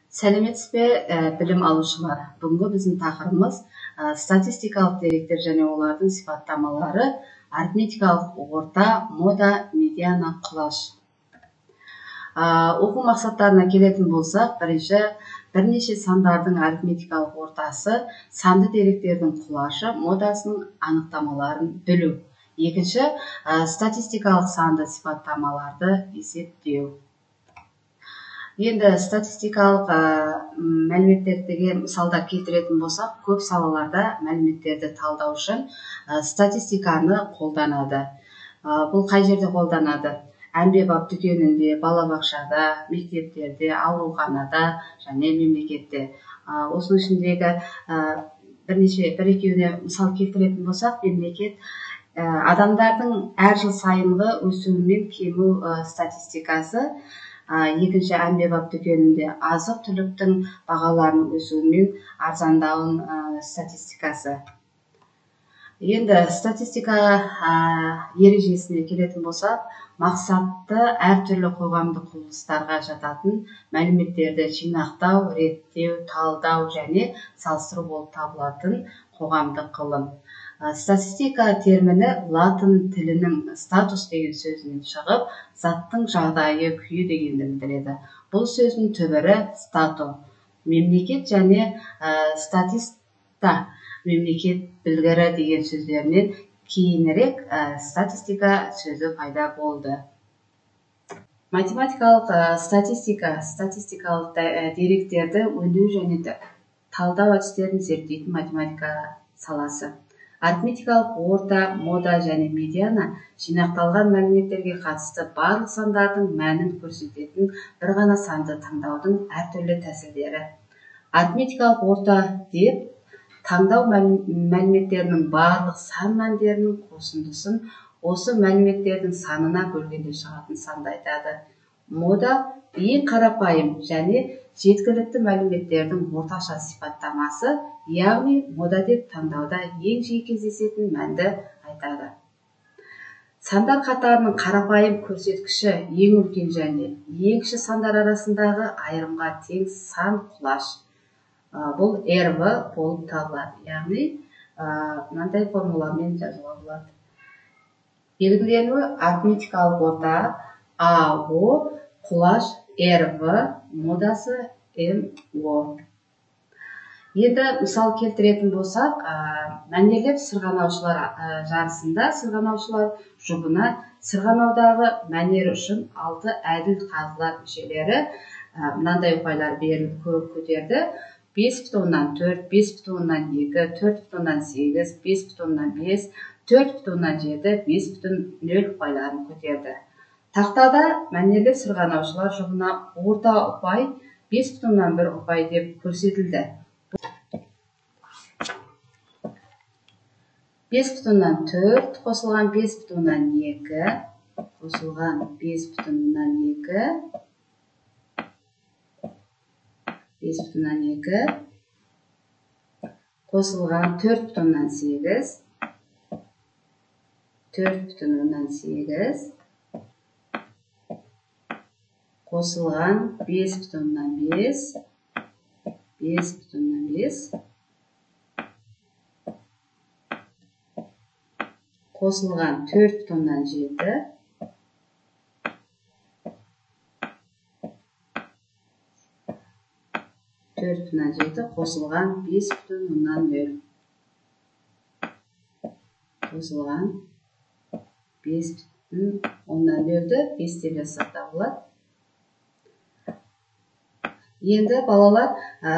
Сәлеметсіз бе, білім алушылар? Бүгінгі біздің тақырыбымыз статистикалық деректер және олардың сипаттамалары, арифметикалық орта, мода, медиана, құлаш. Оқу мақсаттарына келетін болсақ, бірнеше сандардың арифметикалық ортасы, санды деректердің құлашы, модасының анықтамаларын білу. Екінші, статистикалық санды сипаттамаларды есептеу. Енді статистикалық мәліметтерге мысалдар келтіретін болсақ, көп салаларда мәліметтерді талдау үшін статистиканы қолданады. Бұл қай жерде қолданады? Әмбебап дүкенінде, балабақшада, мектептерде, ауруханада және мемлекетте. Осының ішіндегі бір-екеуіне мысал келтіретін болсақ, мемлекет адамдардың әр жыл сайынғы өсуі мен кему статистикасы, екінші әмбебап дүкенінде азық түліктің бағаларының өсуі мен арзандауын статистикасы. Енді статистика ережесіне келетін болсақ, мақсатты әртүрлі қоғамдық құбылыстарға жататын мәліметтерді жинақтау, реттеу, талдау және салыстыру болып табылатын қоғамдық ғылым. Статистика терміні латын тілінің статус деген сөзінен шығып, заттың жағдайы, күйі дегенді білдіреді. Бұл сөздің түбірі стату. Мемлекет және статиста, мемлекет білгірі деген сөздерінен кейінірек статистика сөзі пайда болды. Математикалық статистика, статистикалық деректерді өңдеу және талдау әдістерін зерттейтін математика саласы. Арифметикалық орта, мода және медиана жинақталған мәліметтерге қатысты барлық сандардың мәнін көрсететін бір ғана санды таңдаудың әртүрлі тәсілдері. Арифметикалық орта деп таңдау мәліметтерінің барлық сан мәндерінің қосындысын осы мәліметтердің санына бөлгенде шығатын санды айтады. Мода ең қарапайым және жеткілікті мәліметтердің орташа сипаттамасы, яғни мода деп таңдауда ең жиі кездесетін мәнді айтады. Сандар қатарының қарапайым көрсеткіші ең үлкен және ең кіші сандар арасындағы айырымға тең сан құлаш. Бұл РВ болып табылады. Яғни мынандай формуламен жазуға болады. Белгіленуі арифметикалық орта АО, құлаш РВ, модасы МО. Енді мысал келтіретін болсақ, мәнерлеп сырғанаушылар жарысында сырғанаушылар жұбына сырғанаудағы мәнері үшін 6 әділ қазылар мүшелері мынандай ұпайлар беріліп көтерді. 5,4, 5,2, 4,8, 5,5, 4,7, 5,0 ұпайларын көтерді. Тақтада мәнерлеп сырғанаушылар жұбына орта ұпай 5,1 ұпай деп көрсетілді. 5,4 қосылған 5,2 қосылған 5,2 қосылған 4,8 4,8 қосылған 5,5 5,5 қосылған 4,7 4,7 қосылған 5,0 қосылған 5,0-ді 5 деп жазсақ та болады. Енді балалар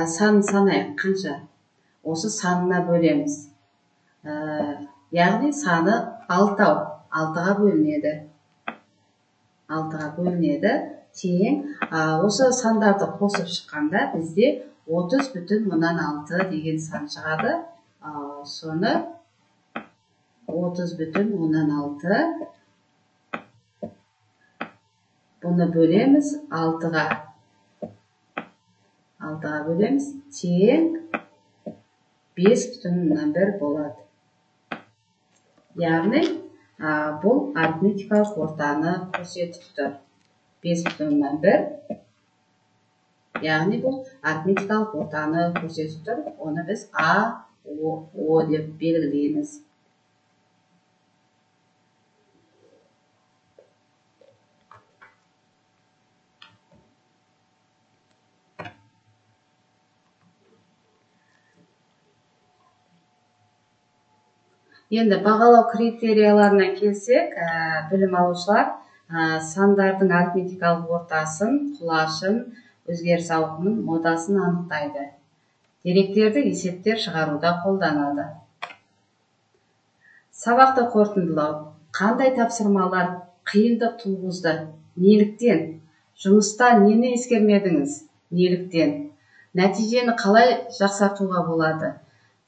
санын санайық, қанша? Осы санына бөлеміз. Яғни саны 6-ға бөлінеді. 6-ға бөлінеді. Тең, осы сандарды қосып шыққанда бізде 30,6 деген сан шығады. Соны 30,6 бұны бөлеміз 6-ға. 6-ға бөлеміз, тең 5,1 болады. Яғни, бұл арифметикалық ортаны көрсетіп тұр. 5,1 яғни бұл арифметикалық ортаны көрсетіп тұр. Оны біз А, О деп белгілейміз. Енді бағалау критерияларына келсек, білім алушылар сандардың арифметикалық ортасын, құлашын, өзгеріс ауқымын, модасын анықтайды. Деректерді есептер шығаруда қолданады. Сабақты қорытындылау. Қандай тапсырмалар қиындық туғызды? Неліктен? Жұмыста нені ескермедіңіз? Неліктен? Нәтижені қалай жақсартуға болады?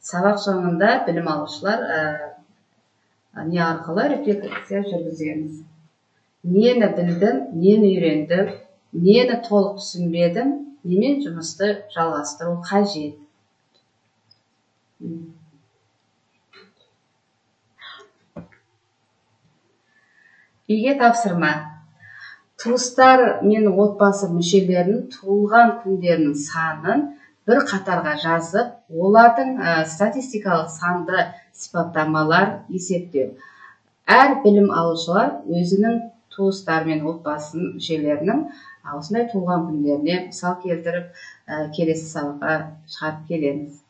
Сабақ соңында білім алушылар не арқылы рефлексия жүргіземіз. Нені білдім, нені үйрендім, нені толық түсінбедім, немен жұмысты жалғастыру қажет. Үйге тапсырма. Туыстар мен отбасы мүшелерінің туылған күндерінің санын бір қатарға жазып, олардың статистикалық санды сипаттамалар есептеу. Әр білім алушылар өзінің туыстар мен отбасы мүшелерінің осындай туылған күндеріне мысал келтіріп, келесі сабаққа шығарып келеміз.